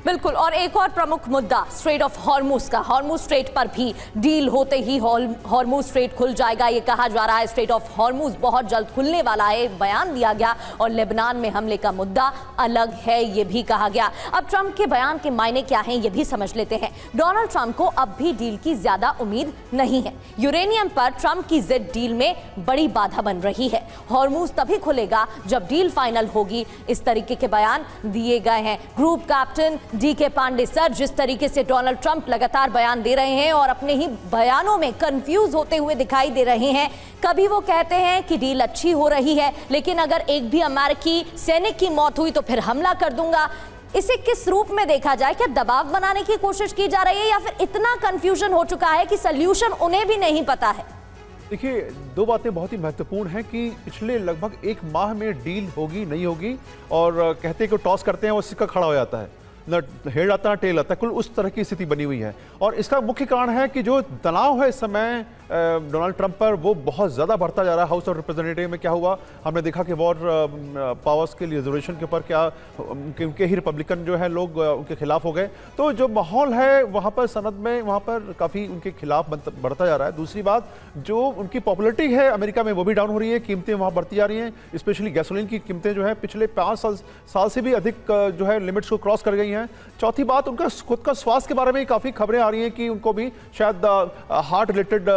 बिल्कुल। और एक और प्रमुख मुद्दा स्ट्रेट ऑफ हॉर्मुज का। हॉर्मुज स्ट्रेट पर भी डील होते ही हॉर्मुज स्ट्रेट खुल जाएगा, ये कहा जा रहा है। स्ट्रेट ऑफ हॉर्मुज बहुत जल्द खुलने वाला है, बयान दिया गया। और लेबनान में हमले का मुद्दा अलग है, ये भी कहा गया। अब ट्रंप के बयान के मायने क्या हैं, ये भी समझ लेते हैं। डोनाल्ड ट्रंप को अब भी डील की ज्यादा उम्मीद नहीं है। यूरेनियम पर ट्रंप की जिद डील में बड़ी बाधा बन रही है। हॉर्मुज तभी खुलेगा जब डील फाइनल होगी, इस तरीके के बयान दिए गए हैं। Group captain DK Pandey sir, जिस तरीके से डोनाल्ड ट्रंप लगातार बयान दे रहे हैं और अपने ही बयानों में कंफ्यूज होते हुए दिखाई दे रहे हैं। कभी वो कहते हैं कि डील अच्छी हो रही है, लेकिन अगर एक भी अमेरिकी सैनिक की मौत हुई तो फिर हमला कर दूंगा। इसे किस रूप में देखा जाए? क्या दबाव बनाने की कोशिश की जा रही है, या फिर इतना कंफ्यूजन हो चुका है कि सॉल्यूशन उन्हें भी नहीं पता है? देखिए, दो बातें बहुत ही महत्वपूर्ण हैं कि पिछले लगभग एक माह में डील होगी नहीं होगी, और कहते हैं कि टॉस करते हैं वो सिक्का खड़ा हो जाता है, न हेड आता है टेल आता है, कुल उस तरह की स्थिति बनी हुई है। और इसका मुख्य कारण है कि जो तनाव है इस समय डोनाल्ड ट्रंप पर, वो बहुत ज़्यादा बढ़ता जा रहा है। हाउस ऑफ रिप्रेजेंटेटिव में क्या हुआ, हमने देखा कि वॉर पावर्स के रिजर्वेशन के ऊपर क्या उनके ही रिपब्लिकन जो है लोग उनके खिलाफ हो गए। तो जो माहौल है वहाँ पर सनद में, वहाँ पर काफ़ी उनके खिलाफ बढ़ता जा रहा है। दूसरी बात, जो उनकी पॉपुलरिटी है अमेरिका में वो भी डाउन हो रही है, कीमतें वहाँ बढ़ती जा रही हैं। स्पेशली गैसोलीन की कीमतें जो है पिछले 5 साल से भी अधिक जो है लिमिट्स को क्रॉस कर गई हैं। चौथी बात, उनका खुद का स्वास्थ्य के बारे में काफ़ी खबरें आ रही हैं कि उनको भी शायद हार्ट रिलेटेड,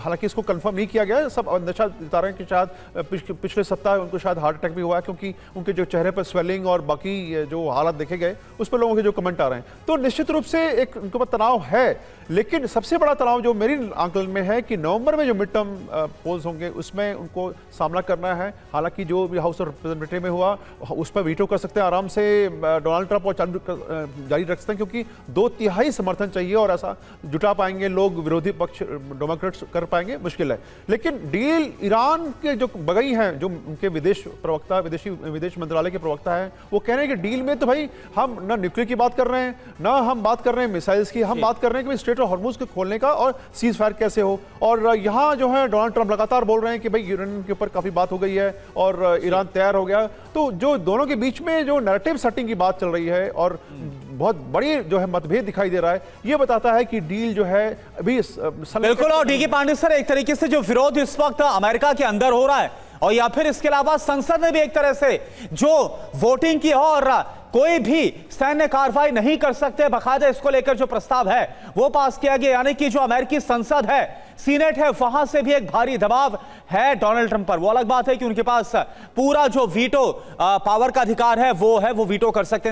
हालांकि इसको कंफर्म नहीं किया गया, सब अंदेशा जता रहे हैं कि शायद पिछले सप्ताह उनको शायद हार्ट अटैक भी हुआ है, क्योंकि उनके जो चेहरे पर स्वेलिंग और बाकी जो हालात देखे गए उस पर लोगों के जो कमेंट आ रहे हैं। तो निश्चित रूप से एक उनके ऊपर तनाव है। लेकिन सबसे बड़ा तनाव जो मेरी आंकलन में है कि नवंबर में जो मिड टर्म पोल्स होंगे उसमें उनको सामना करना है। हालांकि जो भी हाउस ऑफ रिप्रेजेंटेटिव में हुआ उस पर वीटो कर सकते हैं आराम से डोनाल्ड ट्रंप, और जारी रख सकते हैं, क्योंकि 2/3 समर्थन चाहिए और ऐसा जुटा पाएंगे लोग, विरोधी पक्ष डेमोक्रेट्स कर पाएंगे, मुश्किल है। लेकिन डील ईरान के जो बगई हैं, जो उनके विदेश प्रवक्ता, विदेश मंत्रालय के प्रवक्ता हैं, वो कह रहे हैं कि डील में तो भाई हम ना न्यूक्लियर की बात कर रहे हैं, ना हम बात कर रहे हैं मिसाइल्स की, हम बात कर रहे हैं कि स्ट्रेट ऑफ हॉर्मुज को खोलने का और सीज फायर कैसे हो। और यहाँ जो है डोनाल्ड ट्रंप लगातार बोल रहे हैं कि भाई यूरेनियम के ऊपर काफी बात हो गई है और ईरान तैयार हो गया। तो जो दोनों के बीच में जो नैरेटिव सेटिंग की बात चल रही है और बहुत बड़ी जो है मतभेद दिखाई दे रहा है, ये बताता है कि डील जो है अभी बिल्कुल। और डीके पांडे सर, एक तरीके से जो विरोध इस वक्त अमेरिका के अंदर हो रहा है, और या फिर इसके अलावा संसद में भी एक तरह से जो वोटिंग की और कोई भी सैन्य कार्रवाई नहीं कर सकते, बाकायदा इसको लेकर जो प्रस्ताव है वो पास किया गया, यानी कि जो अमेरिकी संसद है, सीनेट है, वहां से भी एक भारी दबाव है डोनाल्ड ट्रंप पर। वो अलग बात है कि उनके पास पूरा जो वीटो पावर का अधिकार है वो वीटो कर सकते हैं।